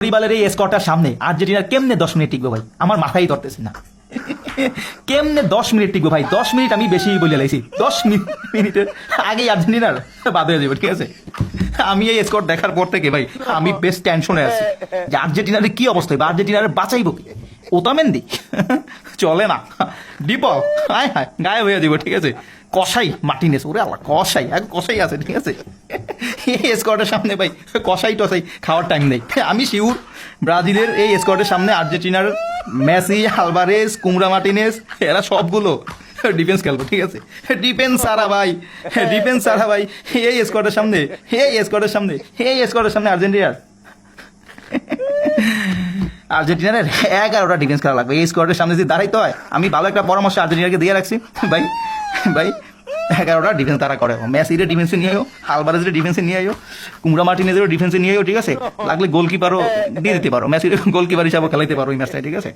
পরিবারের এই স্কোরটার সামনে আর্জেন্টিনার কেমনে 10 মিনিট টিকবো ভাই? আমার মাথায় ধরতেছে না। কেমনে 10 মিনিট টিকবো ভাই? 10 মিনিট আমি বেশি বলে লাইছি। 10 মিনিটের আগেই আর্জেন্টিনার বাদ হয়ে যাবে, ঠিক আছে? আমি এই স্কোর দেখার পর থেকে ভাই আমি বেশ টেনশনে আছি যে আর্জেন্টিনার কি অবস্থা হবে, আর্জেন্টিনার বাঁচাইব কি? ওতামেন্দি চলে না, ডিপল হায় হায় গায়ে হয়ে যাবো, ঠিক আছে? কষাই মার্টিনেজ, ওরে আল্লাহ, কষাই আগে কষাই আছে, ঠিক আছে? এই স্কোয়াডের সামনে ভাই কষাই টসাই খাওয়ার টাইম নেই। আমি শিউর ব্রাজিলের এই স্কোয়াডের সামনে আর্জেন্টিনার মেসি, আলভারেজ, কুমড়া মার্টিনেজ এরা সবগুলো ডিফেন্স খেলবো, ঠিক আছে? ডিফেন্স সারা ভাই, ডিফেন্স সারা ভাই এই স্কোয়াডের সামনে, এই স্কোয়াডের সামনে, এই স্কোয়াডের সামনে আর্জেন্টিনার 11টা ডিফেন্স খেলা লাগবে। এই স্কোয়াডের সামনে যদি দাঁড়াইতে হয়, আমি ভালো একটা পরামর্শ আর্জেন্টিনাকে দিয়ে রাখছি ভাই। ভাই 11টা ডিফেন্স তারা করে, মেসির ডিফেন্সে নিয়ে আয়ো, আলভারেজের ডিফেন্সে নিয়ে আয়ো, কুমড়া মার্টিনেজের ডিফেন্সে নিয়ে আয়ো, ঠিক আছে? লাগলে গোলকিপারও দিয়ে দিতে পারো, মেসির গোলকিপার হিসাবে খেলাইতে পারো এই ম্যাচটায়, ঠিক আছে?